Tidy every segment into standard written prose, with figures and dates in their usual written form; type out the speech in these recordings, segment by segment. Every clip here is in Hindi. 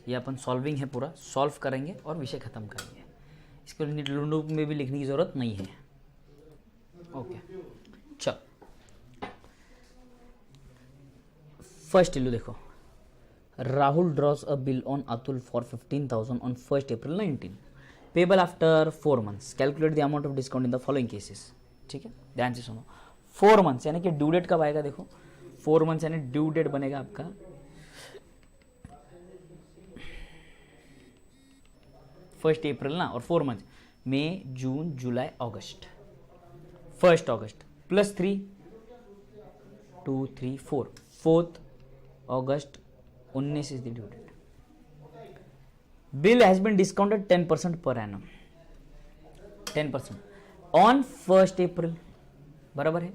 ये अपन सॉल्विंग है, पूरा सॉल्व करेंगे और विषय खत्म करेंगे। इसको नोटबुक में भी लिखने की जरूरत नहीं है। ओके चल, फर्स्ट लो देखो, Rahul draws a bill on Atul for 15,000 on 1 April 19, payable after 4 months, calculate the amount of discount in the following cases. ठीक है, ध्यान से सुनो। 4 months यानी कि ड्यू डेट कब आएगा, देखो 4 months यानी ड्यू डेट बनेगा आपका 1 April ना, और 4 months May June July August, 1 August plus 3 2 3 4 4th August 19 is the due date. Bill has been discounted 10% per annum, 10% on 1 April, बराबर है।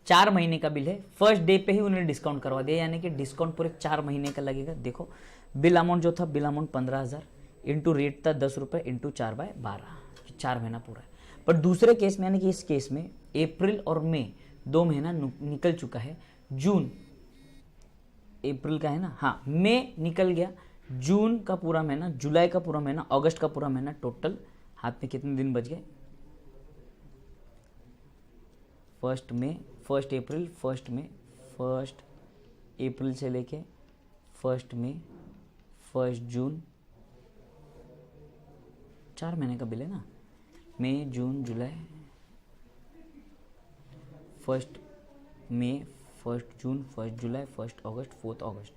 4 महीने का बिल है, फर्स्ट डे पे ही उन्होंने डिस्काउंट करवा दिया, यानी कि डिस्काउंट पूरे 4 महीने का लगेगा। देखो बिल अमाउंट जो था, बिल अमाउंट 15,000 इंटू रेट था 10 रुपये इंटू 4/12, 4 महीना पूरा है। पर दूसरे केस में यानी कि इस केस में अप्रैल और मई 2 महीना निकल चुका है, जून अप्रैल का है ना, हाँ मई निकल गया, जून का पूरा महीना, जुलाई का पूरा महीना, अगस्त का पूरा महीना, टोटल हाथ में कितने दिन बच गए, 1 मई 1 अप्रैल 1 मई 1 अप्रैल से लेके 1 मई 1 जून, 4 महीने का बिल है ना, मई जून जुलाई, 1 मई 1 जून 1 जुलाई 1 अगस्त 4 अगस्त,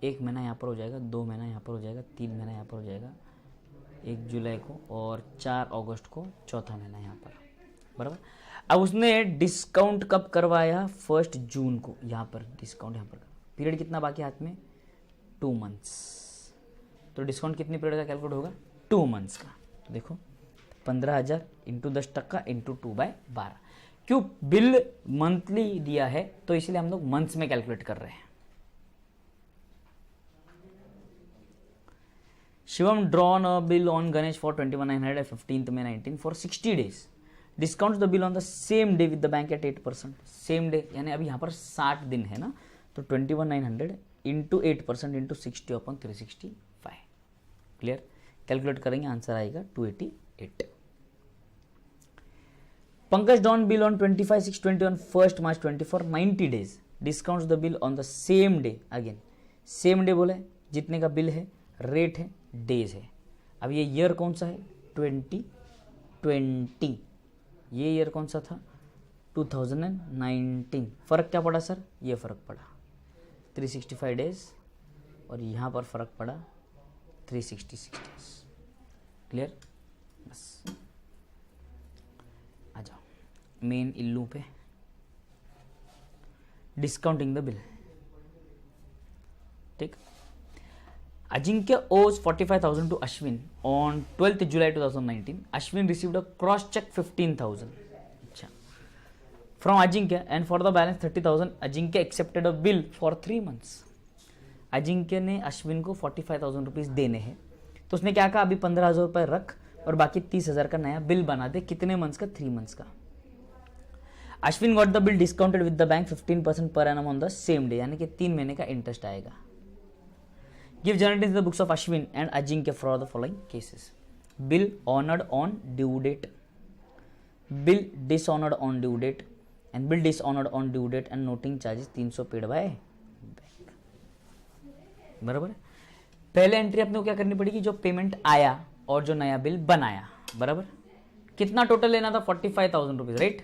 1 महीना यहाँ पर हो जाएगा, 2 महीना यहाँ पर हो जाएगा, 3 महीना यहाँ पर हो जाएगा, 1 जुलाई को और 4 अगस्त को चौथा महीना यहाँ पर, बराबर। अब उसने डिस्काउंट कब करवाया, 1 जून को, यहाँ पर डिस्काउंट, यहाँ पर पीरियड कितना बाकी हाथ में, 2 months, तो डिस्काउंट कितनी पीरियड का कैलकुलेट होगा, 2 months का। तो देखो 15,000 इंटू 10% इंटू 2/12, क्यों बिल मंथली दिया है तो इसलिए हम लोग मंथ्स में कैलकुलेट कर रहे हैं। Shivam drawn a bill on Ganesh for 21,900 at 15th May 19 for 60 days, discount the bill on the same day with the bank at 8%, same day यानी अभी यहाँ पर 60 दिन है ना, तो 21,900 इंटू 8% इंटू 60/365, क्लियर, कैलकुलेट करेंगे आंसर आएगा 288। Pankaj drawn bill on 25/6/20 on 1 March 20 for 90 days, discounts the bill on the same day, again same day बोला है, जितने का बिल है, रेट है, डेज है। अब ये ईयर कौन सा है, 2020, ये ईयर कौन सा था, 2019। फर्क क्या पड़ा सर, ये फर्क पड़ा 365 डेज और यहाँ पर फर्क पड़ा 366 डेज, क्लियर, बस आ जाओ मेन इल्लू पे, डिस्काउंटिंग द बिल। ठीक, Ajinkya owes 45,000 to Ashwin on 12th July 2019. Ashwin received a cross check 15,000. अच्छा, from Ajinkya and for the balance 30,000, Ajinkya accepted a bill for 3 months. Ajinkya ने अश्विन को 45,000 रुपीज देने हैं, तो उसने क्या कहा, अभी 15,000 रुपये रख और बाकी 30,000 का नया बिल बना दे, कितने मंथ्स का, 3 months का। Ashwin got the bill discounted with the bank 15% per annum on the same day, यानी कि 3 महीने का इंटरेस्ट आएगा। Give journal in the books of Ashwin and Ajinkya for the following cases. Bill honored on due date, bill dishonored on due date, and bill dishonored on due date and noting charges 300 paid by bank. बराबर है। पहले एंट्री अपने को क्या करनी पड़ेगी, जो पेमेंट आया और जो नया बिल बनाया, बराबर। कितना टोटल लेना था, 45,000 रुपीज, राइट।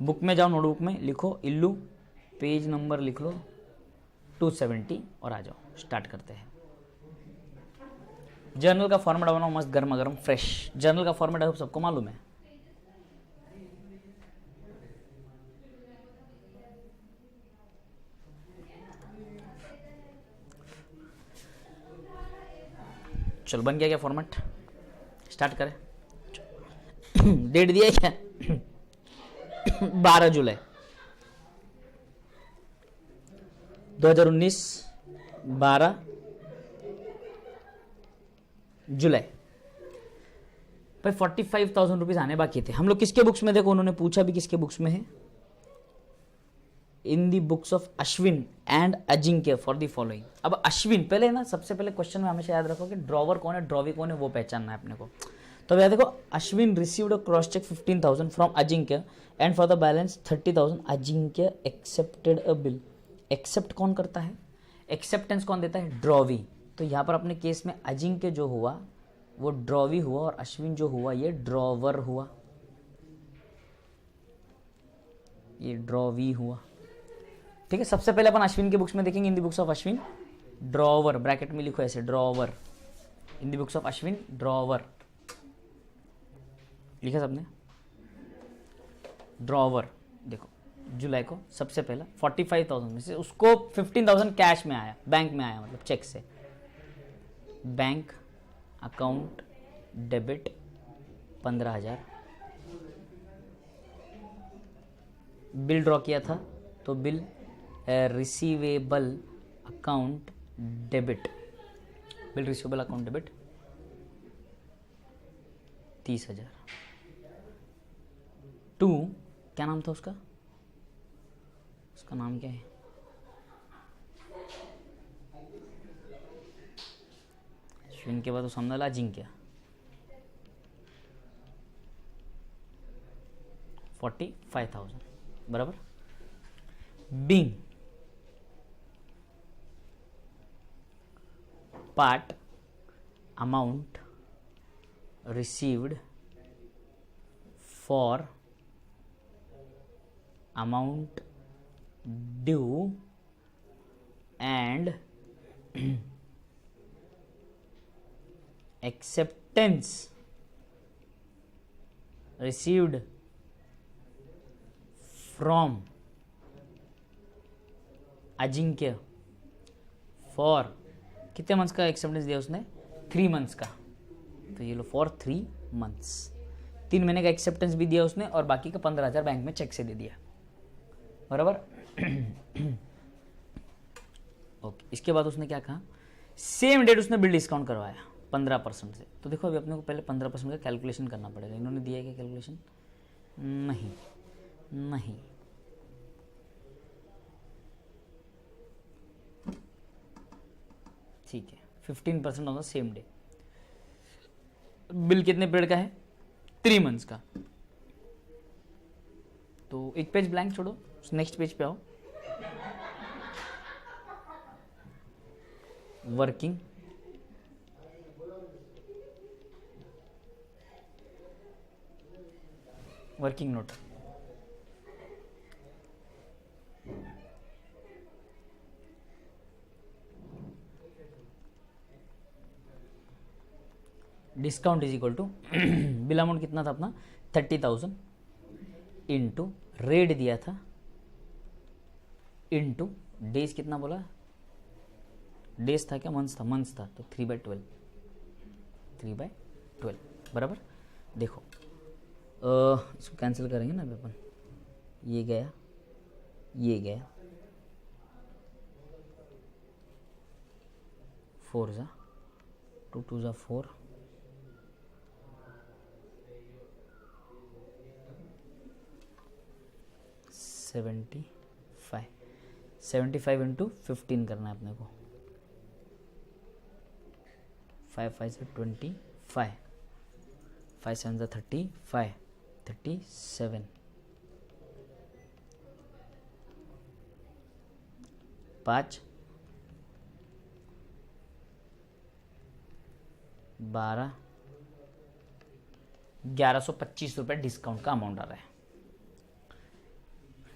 बुक में जाओ, नोटबुक में लिखो इल्लू, पेज नंबर लिख लो 270 और आ जाओ, स्टार्ट करते हैं। जर्नल का फॉर्मेट बनाओ मस्त, गर्मा गर्म फ्रेश। जर्नल का फॉर्मेट है, सबको मालूम है। चलो बन गया क्या फॉर्मेट, स्टार्ट करें। डेट दिया क्या 12 जुलाई 2019, 12 जुलाई। भाई 45,000 रुपीज आने बाकी थे। हम लोग किसके बुक्स में, देखो उन्होंने पूछा भी किसके बुक्स में है, in the books of Ashwin and Ajinkya for the following. अब अश्विन पहले ना, सबसे पहले क्वेश्चन में हमेशा याद रखो कि ड्रॉवर कौन है, ड्रॉवी कौन है, वो पहचानना है अपने को। तो अब याद देखो, Ashwin received a cross cheque 15,000 from Ajinkya and for the balance 30,000 Ajinkya accepted a bill. Accept कौन करता है, एक्सेप्टेंस कौन देता है, ड्रॉवी। तो यहाँ पर अपने केस में अजिंक्य जो हुआ वो ड्रॉवी हुआ और अश्विन जो हुआ ये ड्रॉवर हुआ, ये ड्रॉवी हुआ। ठीक है, सबसे पहले अपन अश्विन के बुक्स में देखेंगे, in the books of Ashwin drawer, bracket में लिखो ऐसे drawer, in the books of Ashwin drawer, लिखा सबने ड्रॉवर। देखो जुलाई को सबसे पहला 45,000 में से उसको 15,000 कैश में आया, बैंक में आया, मतलब चेक से, bank account debit 15,000, bill draw किया था तो bill receivable account debit, bill receivable account debit 30,000। 2 क्या नाम था उसका, उसका नाम क्या है, अश्विन के बाद तो सामने वाला अजिंक्य, 45,000 बराबर। Being part amount received for amount due and acceptance received from Ajinkya for, कितने मंथ्स का एक्सेप्टेंस दिया उसने, 3 मंथ्स का, तो ये लो फॉर 3 मंथ्स, 3 महीने का एक्सेप्टेंस भी दिया उसने और बाकी का 15,000 बैंक में चेक से दे दिया, बराबर। ओके, इसके बाद उसने क्या कहा, सेम डेट उसने बिल डिस्काउंट करवाया 15% से। तो देखो अभी अपने को पहले 15% का कैलकुलेशन करना पड़ेगा, इन्होंने दिया है क्या कैलकुलेशन, नहीं नहीं, ठीक है, 15% on the same day. Bill कितने पीरियड का है, 3 मंथ्स का। तो एक पेज ब्लैंक छोड़ो, नेक्स्ट पेज पे आओ। Working working note, discount is equal to bill amount कितना था अपना 30,000 इंटू रेट दिया था इंटू डेज, कितना बोला, डेज था क्या, मंथ्स था, मंथ्स था, तो 3/12, 3/12 बराबर। देखो इसको कैंसिल करेंगे ना अभी अपन, ये गया, ये गया, 4 जा 2 2 जा 4, 75 इंटू 15 करना है अपने को, 5 5 से 25, 5 7 से 35, 37, 5 12 1125 रुपये डिस्काउंट का अमाउंट आ रहा है,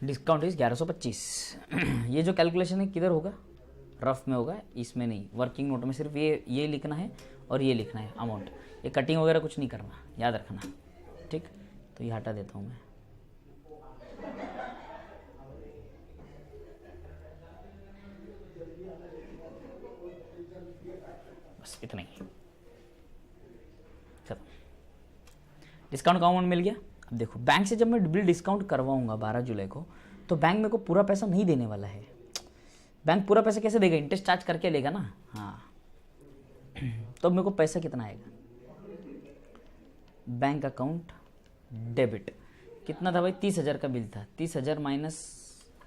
डिस्काउंट इज 1125। ये जो कैलकुलेशन है किधर होगा, रफ में होगा, इसमें नहीं, वर्किंग नोट में सिर्फ ये लिखना है और ये लिखना है अमाउंट, ये कटिंग वगैरह कुछ नहीं करना, याद रखना, ठीक। तो ये हटा देता हूँ मैं, बस इतना ही। चलो डिस्काउंट का अमाउंट मिल गया। अब देखो बैंक से जब मैं बिल डिस्काउंट करवाऊंगा 12 जुलाई को, तो बैंक मेरे को पूरा पैसा नहीं देने वाला है। बैंक पूरा पैसा कैसे देगा, इंटरेस्ट चार्ज करके लेगा ना, हाँ। तो मेरे को पैसा कितना आएगा, बैंक अकाउंट डेबिट कितना था भाई, 30,000 का बिल था, 30,000 माइनस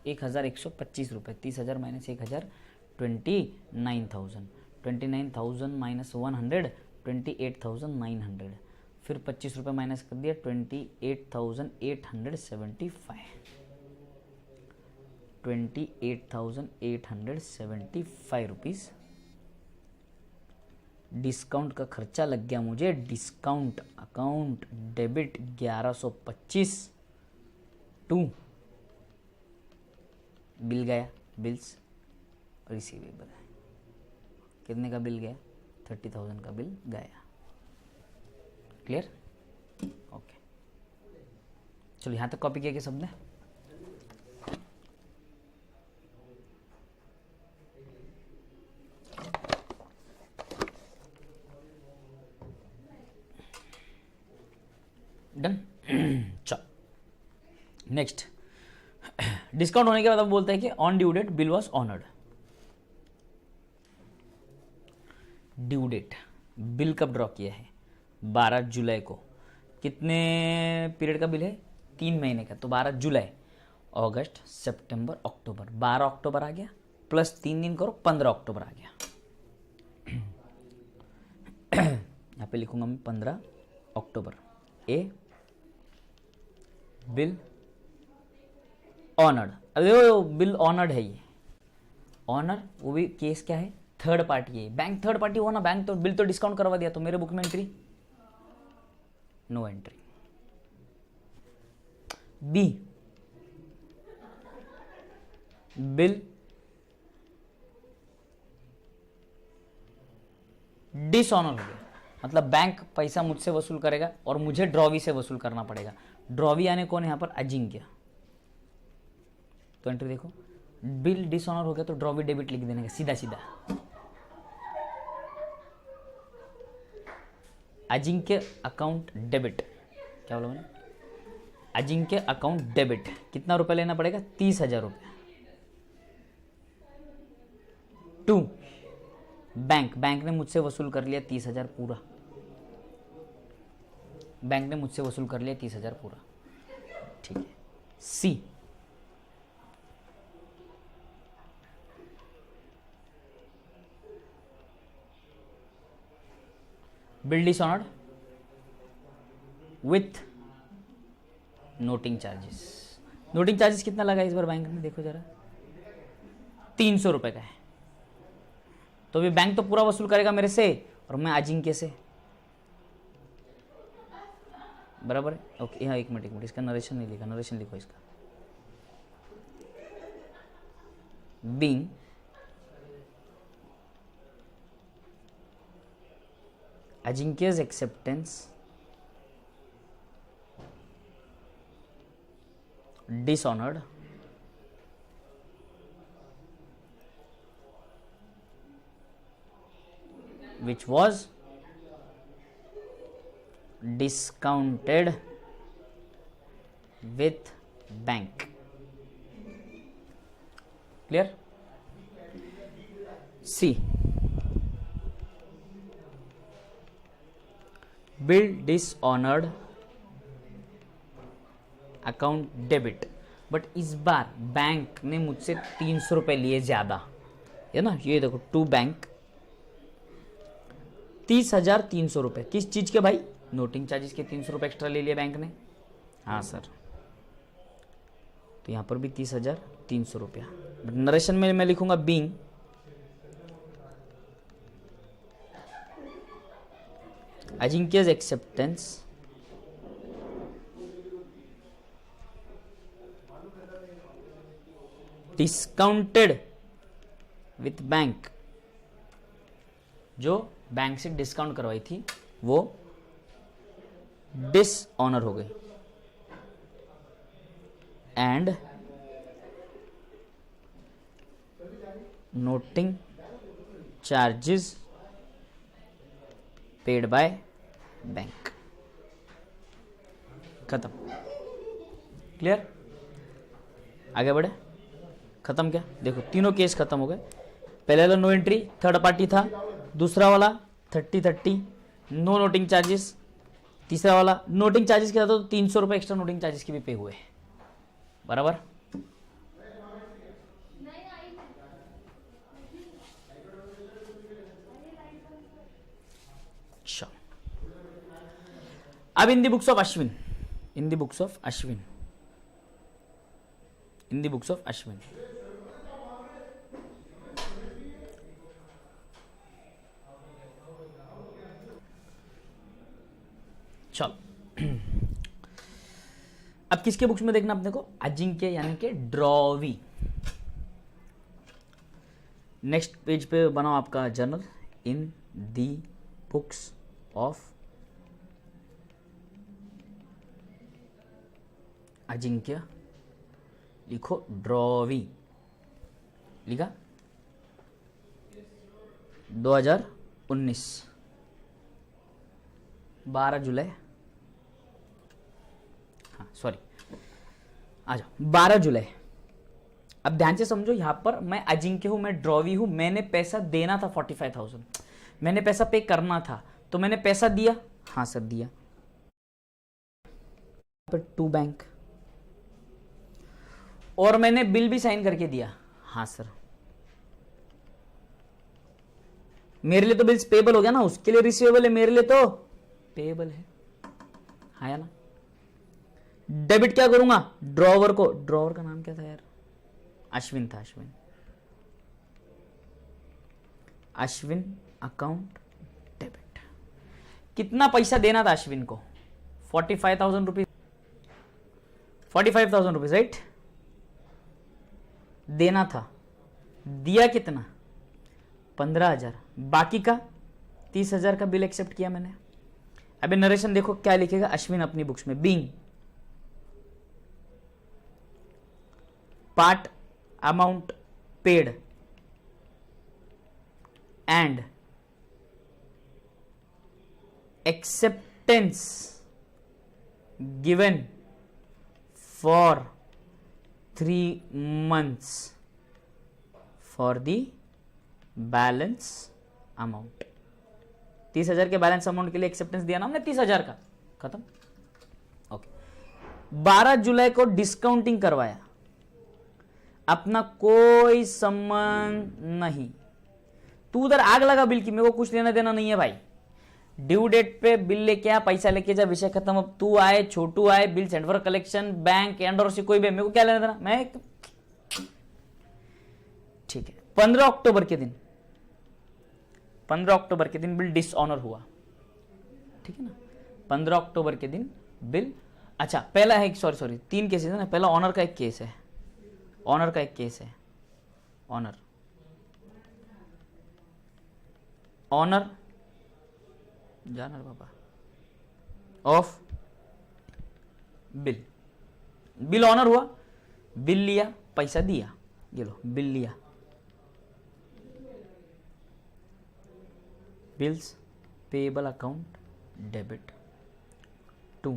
1125 रुपये, 30,000 माइनस 1,000 29,000, 29,000 माइनस 100 28,900, फिर 25 रुपये माइनस कर दिया 28,875, 28,875 रुपीज़ डिस्काउंट का खर्चा लग गया मुझे। Discount account debit 1125 to bill गया, बिल्स रिसीवेबल, कितने का बिल गया? 30,000 का बिल गया। क्लियर? ओके, चलो यहाँ तक कॉपी किया क्या सबने? डन। चलो नेक्स्ट, डिस्काउंट होने के बाद अब बोलता है कि on due date bill was honoured. Due date, bill कब ड्रॉ किया है? 12 जुलाई को। कितने पीरियड का बिल है? 3 महीने का, तो 12 जुलाई, अगस्त, सितंबर, अक्टूबर। 12 अक्टूबर आ गया, प्लस 3 दिन करो, 15 अक्टूबर आ गया। यहाँ पे लिखूंगा मैं 15 अक्टूबर। ए बिल ऑनर्ड, अरे वो बिल ऑनर्ड है, ये ऑनर, वो भी केस क्या है? थर्ड पार्टी है। बैंक थर्ड पार्टी हो ना, बैंक तो बिल तो डिस्काउंट करवा दिया, तो मेरे बुक में entry, no entry. B bill dishonour हो गया, मतलब बैंक पैसा मुझसे वसूल करेगा और मुझे ड्रॉवी से वसूल करना पड़ेगा। ड्रॉवी यानी कौन है यहाँ पर? अजिंक्य। तो एंट्री देखो, बिल डिसऑनर हो गया तो ड्रॉवी डेबिट लिख देने का सीधा सीधा। अजिंक्य अकाउंट डेबिट, क्या बोला मैंने? अजिंक्य अकाउंट डेबिट, कितना रुपया लेना पड़ेगा? 30,000 रुपया। टू बैंक, बैंक ने मुझसे वसूल कर लिया 30,000 पूरा, बैंक ने मुझसे वसूल कर लिया 30,000 पूरा, ठीक है। C bill dishonoured with noting charges. Noting charges कितना लगा इस बार बैंक ने? देखो जरा, 300 रुपए का है। तो भी बैंक तो पूरा वसूल करेगा मेरे से और मैं अजिंक्य से, बराबर है? ओके, यहाँ एक मिनट इसका नरेशन नहीं लिखा, नरेशन लिखो इसका। Being Ajinkya's acceptance dishonored which was discounted with bank. Clear? C. Bill dishonoured account debit, but इस बार बैंक ने मुझसे 300 रुपए लिए ज्यादा, है ना? ये देखो, टू बैंक 30,300 रुपए। किस चीज के भाई? नोटिंग चार्जेस के 300 रुपए एक्स्ट्रा ले लिए बैंक ने। हाँ सर, तो यहां पर भी 30,300 रुपया। नरेशन में मैं लिखूंगा being Ajinkya's acceptance discounted with bank, जो बैंक से डिस्काउंट करवाई थी वो डिसऑनर हो गई, and noting charges paid by bank. खत्म। क्लियर? आगे बढ़े, खत्म। क्या देखो, तीनों केस खत्म हो गए। पहले वाला नो एंट्री, थर्ड पार्टी था। दूसरा वाला 30-30 नो नोटिंग चार्जेस। तीसरा वाला नोटिंग चार्जेस के साथ तो 300 रुपए एक्स्ट्रा नोटिंग चार्जेस के भी पे हुए, बराबर। अब in the books of Ashwin, in the books of Ashwin, in the books of Ashwin, चलो अब किसके बुक्स में देखना अपने को, अजिंक्य यानी कि ड्रॉवी। नेक्स्ट पेज पे बनाओ आपका journal, in the books of Ajinkya, लिखो ड्रॉवी, लिखा 2019 12 जुलाई, हाँ सॉरी आ जाओ 12 जुलाई। अब ध्यान से समझो, यहां पर मैं अजिंक्य हूं, मैं ड्रॉवी हूं, मैंने पैसा देना था 45,000, मैंने पैसा पे करना था, तो मैंने पैसा दिया, हाँ सर दिया, टू बैंक, और मैंने बिल भी साइन करके दिया, हाँ सर। मेरे लिए तो बिल्स पेबल हो गया ना, उसके लिए रिसीवेबल है, मेरे लिए तो पेबल है, हाँ या ना। डेबिट क्या करूंगा, ड्रॉवर को, ड्रॉवर का नाम क्या था यार, अश्विन था, अश्विन, अश्विन अकाउंट डेबिट। कितना पैसा देना था अश्विन को, 45,000 रुपीज, 45,000 रुपीज राइट, देना था, दिया कितना 15,000, बाकी का 30,000 का बिल एक्सेप्ट किया मैंने। अभी नरेशन देखो क्या लिखेगा अश्विन अपनी बुक्स में, being part amount paid and acceptance given for 3 months for the balance amount. 30,000 के बैलेंस अमाउंट के लिए एक्सेप्टेंस दिया ना हमने 30,000 का, खत्म, ओके। 12 जुलाई को डिस्काउंटिंग करवाया, अपना कोई संबंध नहीं, तू उधर आग लगा बिल की, मेरे को कुछ लेना देना नहीं है भाई। ड्यू डेट पे बिल लेके आ, पैसा लेके जा, विषय खत्म। अब तू आए, छोटू आए, bill send for collection, bank एंडोर से कोई भी, मेरे को क्या लेना देना, मैं ठीक है। 15 अक्टूबर के दिन, 15 अक्टूबर के दिन बिल डिसऑनर हुआ, ठीक है ना, 15 अक्टूबर के दिन बिल, अच्छा पहला है, सॉरी 3 केसेस है ना, पहला ऑनर का एक केस है, ऑनर का एक केस है, ऑनर, ऑनर जानर बाबा ऑफ बिल, बिल ऑनर हुआ, बिल लिया, पैसा दिया, ये लो बिल लिया, bills payable account debit to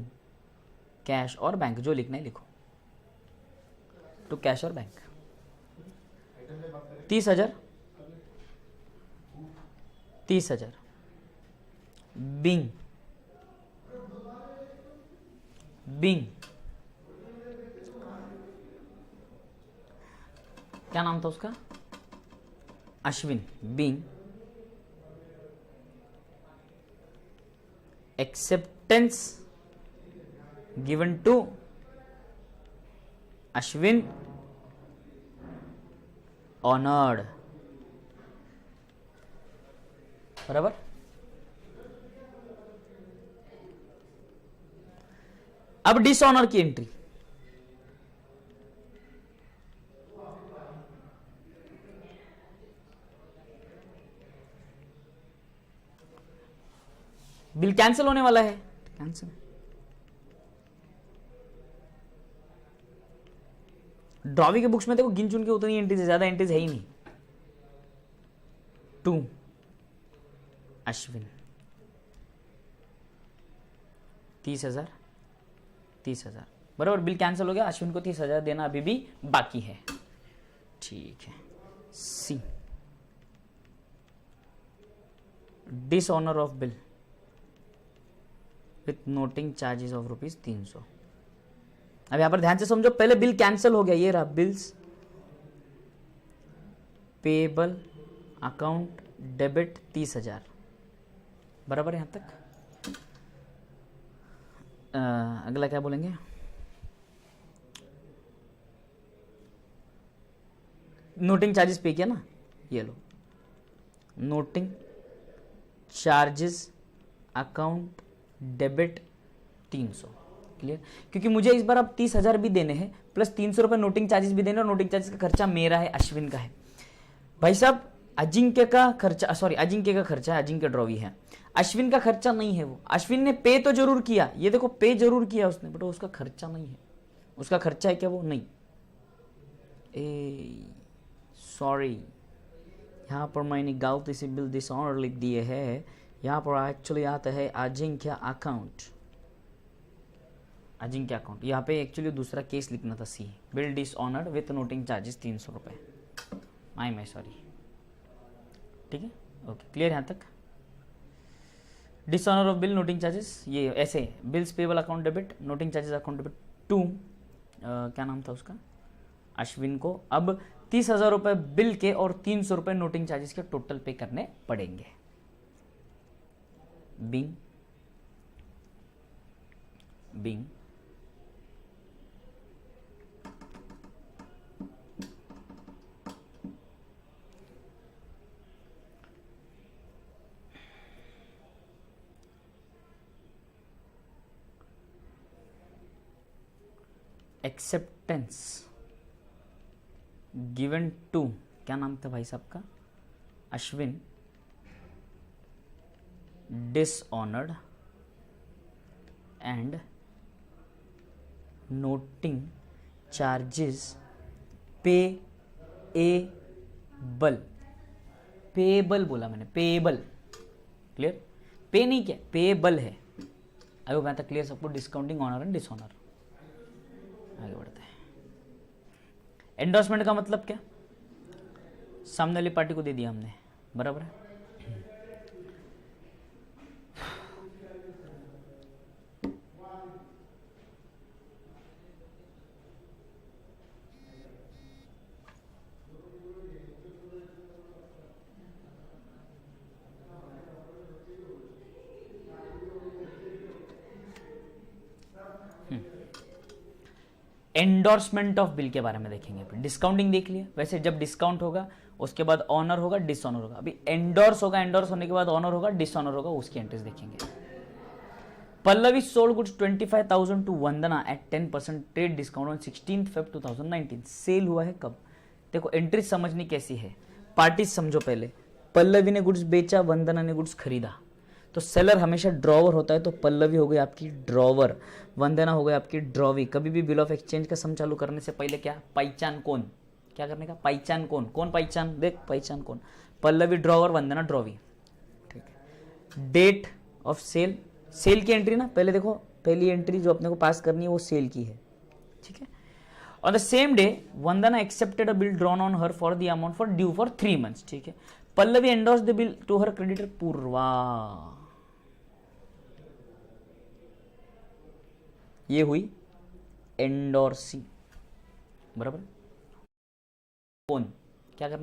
cash or bank, जो लिखना है लिखो, to cash or bank. 30,000 30,000 being being क्या नाम था उसका, Ashwin, being acceptance given to Ashwin honoured, बराबर। अब डिसऑनर की एंट्री, बिल कैंसिल होने वाला है, कैंसिल, ड्रॉवी के बुक्स में देखो गिन चुन के उतनी एंट्रीज है, ज्यादा एंट्रीज है ही नहीं। टू अश्विन 30,000 30,000, बराबर, बिल कैंसिल हो गया, अश्विन को 30,000 देना अभी भी बाकी है, ठीक है। C dishonour of bill with noting charges of ₹300। अब यहां पर ध्यान से समझो, पहले बिल कैंसिल हो गया, ये रहा बिल्स पेबल अकाउंट डेबिट 30,000, बराबर यहां तक। अगला क्या बोलेंगे, नोटिंग चार्जेस पे किया ना, ये लो, noting charges account debit 300, clear. क्योंकि मुझे इस बार अब 30,000 भी देने हैं प्लस 300 रुपये नोटिंग चार्जेस भी देने, और नोटिंग चार्जेस का खर्चा मेरा है, अश्विन का है। भाई साहब अजिंक्य का खर्चा, सॉरी अजिंक्य का खर्चा है, अजिंक्य ड्रॉवी है, अश्विन का खर्चा नहीं है। वो अश्विन ने पे तो जरूर किया, ये देखो पे जरूर किया उसने, बट उसका खर्चा नहीं है। उसका खर्चा है क्या वो, नहीं। ए सॉरी, यहाँ पर मैंने गलती से बिल डिसऑनर लिख दिए है, यहाँ पर एक्चुअली आता है अजिंक्य अकाउंट, अजिंक्य अकाउंट। यहाँ पे एक्चुअली दूसरा केस लिखना था, C bill dishonoured with noting charges 300 रुपये, मैं सॉरी, ठीक है, ओके क्लियर यहाँ तक। Dishonour of bill noting charges, ये ऐसे bills payable account debit, noting charges account debit to क्या नाम था उसका, अश्विन को अब 30,000 रुपये बिल के और 300 रुपये नोटिंग चार्जेस के टोटल पे करने पड़ेंगे। Being being acceptance given to, क्या नाम था भाई साहब का, Ashwin, dishonoured and noting charges payable, payable बोला मैंने, पेएबल, क्लियर, पे नहीं क्या, पेएबल है। आई होप यहाँ तक क्लियर सबको, डिस्काउंटिंग ऑनर एंड डिसऑनर। आगे बढ़ते हैं। एंडोर्समेंट का मतलब क्या, सामने वाली पार्टी को दे दिया हमने, बराबर है। एंडोर्समेंट ऑफ बिल के बारे में देखेंगे, फिर डिस्काउंटिंग देख लिया, वैसे जब डिस्काउंट होगा उसके बाद ऑनर होगा, डिसऑनर होगा। अभी एंडोर्स होगा, एंडोर्स होने के बाद ऑनर होगा, डिसऑनर होगा, उसकी एंट्रीज देखेंगे। Pallavi sold goods 25,000 to Vandana at 10% trade discount on 16 Feb 2019। Sale हुआ है कब, देखो एंट्रीज समझनी कैसी है, पार्टीज समझो पहले। पल्लवी ने गुड्स बेचा, वंदना ने गुड्स खरीदा, तो सेलर हमेशा ड्रॉवर होता है, तो पल्लवी हो गई आपकी ड्रॉवर, वंदना हो गई आपकी ड्रॉवी। कभी भी बिल ऑफ एक्सचेंज का सम चालू करने से पहले क्या, पहचान कौन, क्या करने का, पहचान कौन, कौन पहचान, देख पहचान कौन, पल्लवी ड्रॉवर, वंदना ड्रॉवी, ठीक है। डेट ऑफ सेल, सेल की एंट्री ना पहले देखो, पहली एंट्री जो अपने को पास करनी है वो सेल की है, ठीक है। On the same day Vandana accepted a bill drawn on her for the amount for due for 3 months, ठीक है। Pallavi endorse the bill to her creditor Purva, ये हुई एंडोर्सिंग, बराबर। कौन क्या करना,